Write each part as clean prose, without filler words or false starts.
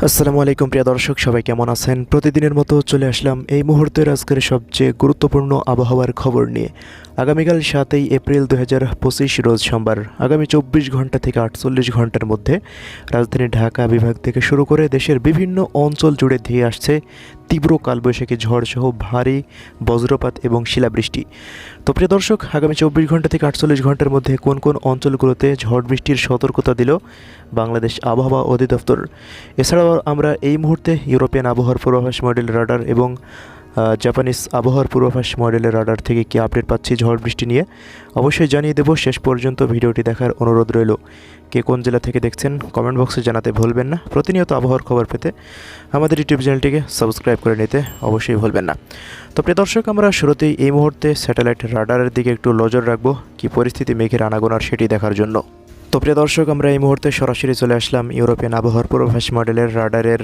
আসসালামু আলাইকুম প্রিয় দর্শক, সবাই কেমন আছেন? প্রতিদিনের মতো চলে আসলাম এই মুহূর্তের আজকের সবচেয়ে গুরুত্বপূর্ণ আবহাওয়ার খবর নিয়ে। আগামীকাল 7ই এপ্রিল 2025 রোজ সোমবার আগামী 24 ঘন্টা থেকে 48 ঘন্টার মধ্যে রাজধানী ঢাকা বিভাগ থেকে শুরু করে দেশের বিভিন্ন অঞ্চল জুড়ে ধেয়ে আসছে তীব্র কালবৈশাখী ঝড়সহ ভারী বজ্রপাত এবং শিলাবৃষ্টি। তো প্রিয় দর্শক, আগামী 24 ঘন্টা থেকে 48 ঘন্টার মধ্যে কোন কোন অঞ্চলগুলোতে ঝড় বৃষ্টির সতর্কতা দিল বাংলাদেশ আবহাওয়া অধিদপ্তর। এছাড়াও আমরা এই মুহূর্তে ইউরোপিয়ান আবহাওয়ার পূর্বাভাস মডেল রাডার এবং জাপানিজ আবহাওয়ার পূর্বাভাস মডেলের রাডার থেকে কি আপডেট পাচ্ছি ঝড় বৃষ্টি নিয়ে অবশ্যই জানিয়ে দেব। শেষ পর্যন্ত ভিডিওটি দেখার অনুরোধ রইল। কে কোন জেলা থেকে দেখছেন কমেন্ট বক্সে জানাতে ভুলবেন না। প্রতিনিয়ত আবহাওয়ার খবর পেতে আমাদের ইউটিউব চ্যানেলটিকে সাবস্ক্রাইব করে নিতে অবশ্যই ভুলবেন না। তো প্রিয় দর্শক, আমরা শুরুতেই এই মুহূর্তে স্যাটেলাইট রাডারের দিকে একটু নজর রাখবো কি পরিস্থিতি মেঘের আনাগোনার সেটি দেখার জন্য। তো প্রিয় দর্শক, আমরা এই মুহূর্তে সরাসরি চলে আসলাম ইউরোপিয়ান আবহাওয়ার পূর্বাভাস মডেলের রাডারের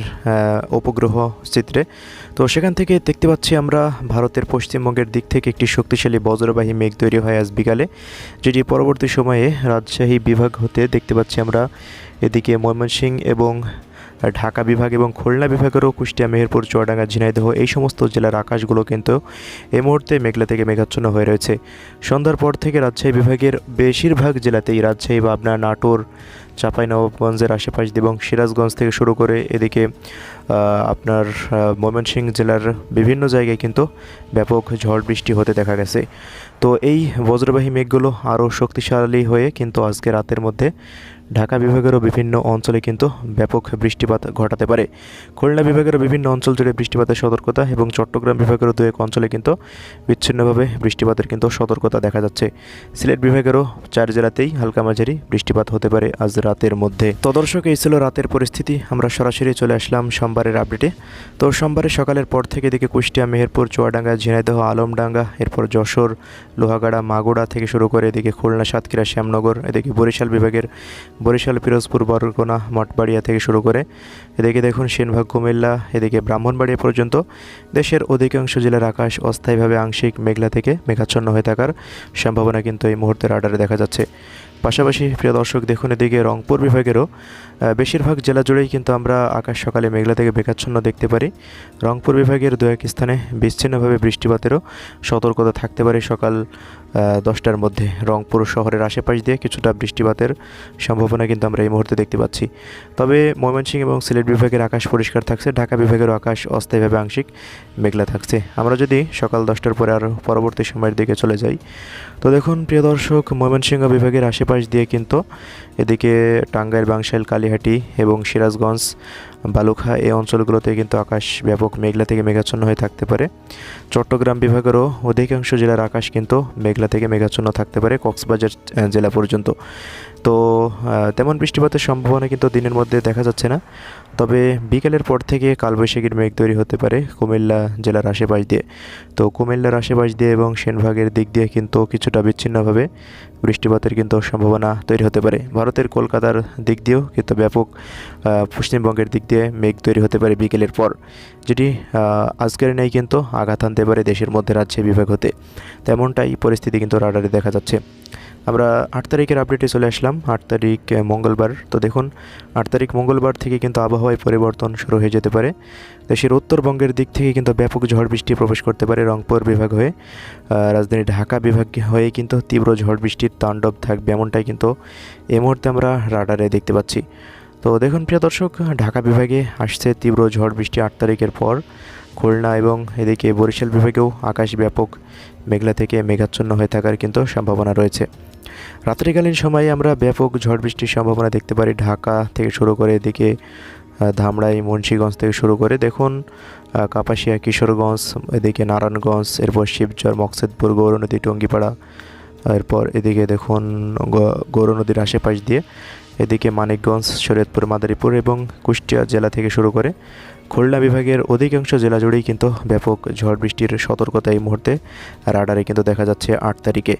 উপগ্রহ চিত্রে। তো সেখান থেকে দেখতে পাচ্ছি আমরা ভারতের পশ্চিমবঙ্গের দিক থেকে একটি শক্তিশালী বজ্রবাহী মেঘ তৈরি হয় আজ বিকালে, যেটি পরবর্তী সময়ে রাজশাহী বিভাগ হতে দেখতে পাচ্ছি আমরা এদিকে ময়মনসিংহ এবং ঢাকা বিভাগ এবং খুলনা বিভাগেরও কুষ্টিয়া, মেহেরপুর, চুয়াডাঙ্গা, ঝিনাইদহ এই সমস্ত জেলার আকাশগুলো কিন্তু এই মুহূর্তে মেঘলা থেকে মেঘাচ্ছন্ন হয়ে রয়েছে। সন্ধ্যার পর থেকে রাজশাহী বিভাগের বেশিরভাগ জেলাতেই রাজশাহী, পাবনা, নাটোর, চাঁপাইনবাবগঞ্জের আশেপাশ এবং সিরাজগঞ্জ থেকে শুরু করে এদিকে আপনার ময়মনসিংহ জেলার বিভিন্ন জায়গায় কিন্তু ব্যাপক ঝড় বৃষ্টি হতে দেখা গেছে। তো এই বজ্রবাহী মেঘগুলো আরও শক্তিশালী হয়ে কিন্তু আজকে রাতের মধ্যে ঢাকা বিভাগেরও বিভিন্ন অঞ্চলে কিন্তু ব্যাপক বৃষ্টিপাত ঘটাতে পারে। খুলনা বিভাগেরও বিভিন্ন অঞ্চল জুড়ে বৃষ্টিপাতের সতর্কতা এবং চট্টগ্রাম বিভাগেরও দু এক অঞ্চলে কিন্তু বিচ্ছিন্নভাবে বৃষ্টিপাতের কিন্তু সতর্কতা দেখা যাচ্ছে। সিলেট বিভাগেরও 4 জেলাতেই হালকা মাঝারি বৃষ্টিপাত হতে পারে আজ রাতের মধ্যে। তো দর্শক, এই ছিল রাতের পরিস্থিতি। আমরা সরাসরি চলে আসলাম সোমবারের আপডেটে। তো সোমবারে সকালের পর থেকে এদিকে কুষ্টিয়া, মেহেরপুর, চুয়াডাঙ্গা, ঝিনাইদহ, আলমডাঙ্গা, এরপর যশোর, লোহাগাড়া, মাগুড়া থেকে শুরু করে এদিকে খুলনা, সাতক্ষীরা, শ্যামনগর, এদিকে বরিশাল বিভাগের বরিশাল, পিরোজপুর, বরগুনা, মঠবাড়িয়া থেকে শুরু করে এদিকে দেখুন সেনভাগ, কুমিল্লা, এদিকে ব্রাহ্মণবাড়িয়া পর্যন্ত দেশের অধিকাংশ জেলার আকাশ অস্থায়ীভাবে আংশিক মেঘলা থেকে মেঘাচ্ছন্ন হয়ে থাকার সম্ভাবনা কিন্তু এই মুহূর্তে রাডারে দেখা যাচ্ছে। পাশাপাশি প্রিয় দর্শক দেখুন এদিকে রংপুর বিভাগেরও বেশিরভাগ জেলা জুড়েই কিন্তু আমরা আকাশ সকালে মেঘলা থেকে মেঘাচ্ছন্ন দেখতে পারি। রংপুর বিভাগের দু এক স্থানে বিচ্ছিন্নভাবে বৃষ্টিপাতেরও সতর্কতা থাকতে পারে সকাল 10টার মধ্যে। রংপুর শহরের আশেপাশ দিয়ে কিছুটা বৃষ্টিপাতের সম্ভাবনা কিন্তু আমরা এই মুহূর্তে দেখতে পাচ্ছি। তবে ময়মনসিংহ এবং সিলেট বিভাগের আকাশ পরিষ্কার থাকছে, ঢাকা বিভাগের আকাশ অস্থায়ীভাবে আংশিক মেঘলা থাকছে। আমরা যদি সকাল 10টার পরে আর পরবর্তী সময়ের দিকে চলে যাই, তো দেখুন প্রিয় দর্শক, ময়মনসিংহ বিভাগের আশেপাশ দিয়ে কিন্তু এদিকে টাঙ্গাইল, বাংশাইল, কালীহাটি এবং সিরাজগঞ্জ, বালুখা এই অঞ্চলগুলোতে কিন্তু আকাশ ব্যাপক মেঘলা থেকে মেঘাচ্ছন্ন হয়ে থাকতে পারে। চট্টগ্রাম বিভাগেরও অধিকাংশ জেলার আকাশ কিন্তু মেঘলা থেকে মেঘাচ্ছন্ন থাকতে পারে কক্সবাজার জেলা পর্যন্ত। তো তেমন বৃষ্টিপাতের সম্ভাবনা কিন্তু দিনের মধ্যে দেখা যাচ্ছে না। তবে বিকেলের পর থেকে কালবৈশাখীর মেঘ তৈরি হতে পারে কুমিল্লা জেলার আশেপাশ দিয়ে। তো কুমিল্লার আশেপাশ দিয়ে এবং সেনভাগের দিক দিয়ে কিন্তু কিছুটা বিচ্ছিন্নভাবে বৃষ্টিপাতের কিন্তু সম্ভাবনা তৈরি হতে পারে। ভারতের কলকাতার দিক দিয়েও কিন্তু ব্যাপক পশ্চিমবঙ্গের দিক দিয়ে মেঘ তৈরি হতে পারে বিকেলের পর, যেটি আজকের নেই কিন্তু আঘাত আনতে পারে দেশের মধ্যে রাজ্যে বিভাগ হতে। তেমনটাই পরিস্থিতি কিন্তু রাডারে দেখা যাচ্ছে। আমরা 8 তারিখের আপডেটে চলে আসলাম। 8 তারিখ মঙ্গলবার। তো দেখুন 8 তারিখ মঙ্গলবার থেকে কিন্তু আবহাওয়ায় পরিবর্তন শুরু হয়ে যেতে পারে। দেশের উত্তরবঙ্গের দিক থেকে কিন্তু ব্যাপক ঝড় বৃষ্টি প্রবেশ করতে পারে রংপুর বিভাগ হয়ে। রাজধানী ঢাকা বিভাগ হয়ে কিন্তু তীব্র ঝড় বৃষ্টির তাণ্ডব থাকবে, এমনটাই কিন্তু এই মুহূর্তে আমরা রাডারে দেখতে পাচ্ছি। তো দেখুন প্রিয় দর্শক, ঢাকা বিভাগে আসছে তীব্র ঝড় বৃষ্টি 8 তারিখের পর। খুলনা এবং এদিকে বরিশাল বিভাগেও আকাশ ব্যাপক মেঘলা থেকে মেঘাচ্ছন্ন হয়ে থাকার কিন্তু সম্ভাবনা রয়েছে। রাত্রিকালীন সময়ে আমরা ব্যাপক ঝড় বৃষ্টির সম্ভাবনা দেখতে পারি ঢাকা থেকে শুরু করে এদিকে ধামরাই, মুন্সিগঞ্জ থেকে শুরু করে দেখুন কাপাসিয়া, কিশোরগঞ্জ, এদিকে নারায়ণগঞ্জ, এরপর শিবচর, মকসেদপুর, গৌরনদী, টঙ্গিপাড়া, এরপর এদিকে দেখুন গৌরনদীর আশেপাশ দিয়ে এদিকে মানিকগঞ্জ, শরীয়তপুর, মাদারীপুর এবং কুষ্টিয়া জেলা থেকে শুরু করে খুলনা বিভাগের অধিকাংশ জেলা জুড়েই কিন্তু ব্যাপক ঝড় বৃষ্টির সতর্কতা এই মুহূর্তে রাডারে কিন্তু দেখা যাচ্ছে 8 তারিখে।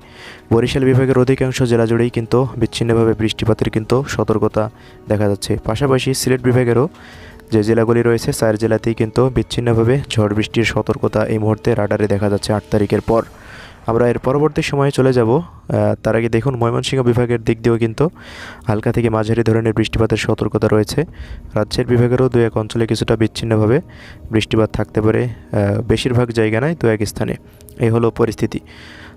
বরিশাল বিভাগের অধিকাংশ জেলা জুড়েই কিন্তু বিচ্ছিন্নভাবে বৃষ্টিপাতের কিন্তু সতর্কতা দেখা যাচ্ছে। পাশাপাশি সিলেট বিভাগেরও যে জেলাগুলি রয়েছে 4 জেলাতেই কিন্তু বিচ্ছিন্নভাবে ঝড় বৃষ্টির সতর্কতা এই মুহূর্তে রাডারে দেখা যাচ্ছে 8 তারিখের পর। আমরা এর পরবর্তী সময়ে চলে যাব। তার আগে দেখুন ময়মনসিংহ বিভাগের দিক দিয়েও কিন্তু হালকা থেকে মাঝারি ধরনের বৃষ্টিপাতের সতর্কতা রয়েছে। রাজশাহী বিভাগেরও দু এক অঞ্চলে কিছুটা বিচ্ছিন্নভাবে বৃষ্টিপাত থাকতে পারে, বেশিরভাগ জায়গা নয়, দু এক স্থানে। এই হলো পরিস্থিতি।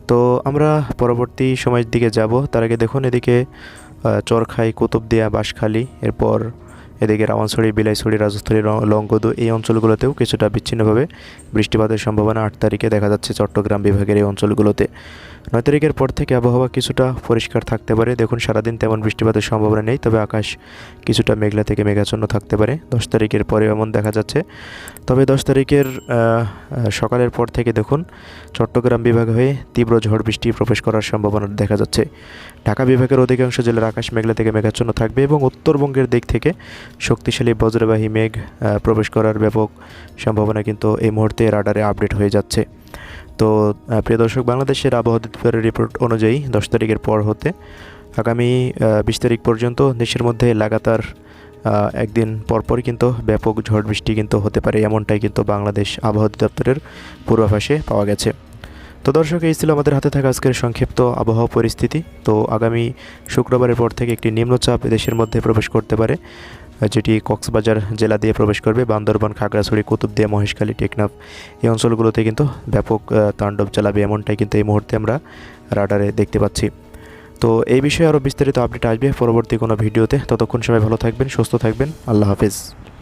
তো আমরা পরবর্তী সময়ের দিকে যাব। তার আগে দেখুন এদিকে চরখাই, কুতুবদিয়া, বাঁশখালী, এরপর এদিকে রাওয়ানছড়ি, বিলাইছড়ি, রাজস্থলী, লংগদু এই অঞ্চলগুলোতেও কিছুটা বিচ্ছিন্নভাবে বৃষ্টিপাতের সম্ভাবনা 8 তারিখে দেখা যাচ্ছে চট্টগ্রাম বিভাগের এই অঞ্চলগুলোতে। 9 তারিখের পর থেকে আবহাওয়া কিছুটা পরিষ্কার থাকতে পারে। দেখুন সারাদিন তেমন বৃষ্টিপাতের সম্ভাবনা নেই, তবে আকাশ কিছুটা মেঘলা থেকে মেঘাচ্ছন্ন থাকতে পারে। 10 তারিখের পরে এমন দেখা যাচ্ছে। তবে 10 তারিখের সকালের পর থেকে দেখুন চট্টগ্রাম বিভাগ হয়ে তীব্র ঝড় বৃষ্টি প্রবেশ করার সম্ভাবনা দেখা যাচ্ছে। ঢাকা বিভাগের অধিকাংশ জেলার আকাশ মেঘলা থেকে মেঘাচ্ছন্ন থাকবে এবং উত্তরবঙ্গের দিক থেকে শক্তিশালী বজ্রবাহী মেঘ প্রবেশ করার ব্যাপক সম্ভাবনা কিন্তু এই মুহূর্তে রাডারে আপডেট হয়ে যাচ্ছে। তো প্রিয় দর্শক, বাংলাদেশের আবহাওয়া দপ্তরের রিপোর্ট অনুযায়ী 10 তারিখের পর হতে আগামী 20 তারিখ পর্যন্ত দেশের মধ্যে লাগাতার একদিন পরপরই কিন্তু ব্যাপক ঝড় বৃষ্টি কিন্তু হতে পারে, এমনটাই কিন্তু বাংলাদেশ আবহাওয়া দপ্তরের পূর্বাভাসে পাওয়া গেছে। তো দর্শক, এই ছিল আমাদের হাতে থাকা আজকের সংক্ষিপ্ত আবহাওয়া পরিস্থিতি। তো আগামী শুক্রবারের পর থেকে একটি নিম্নচাপ দেশের মধ্যে প্রবেশ করতে পারে, যেটি কক্সবাজার জেলা দিয়ে প্রবেশ করবে। বান্দরবান, খাগড়াছড়ি, কুতুবদিয়া, মহেশখালী, টেকনাফ এই অঞ্চলগুলোতে কিন্তু ব্যাপক তাণ্ডব চালাবে, এমনটাই কিন্তু এই মুহূর্তে আমরা রাডারে দেখতে পাচ্ছি। তো এই বিষয়ে আরও বিস্তারিত আপডেট আসবে পরবর্তী কোনো ভিডিওতে। ততক্ষণ সবাই ভালো থাকবেন, সুস্থ থাকবেন। আল্লাহ হাফেজ।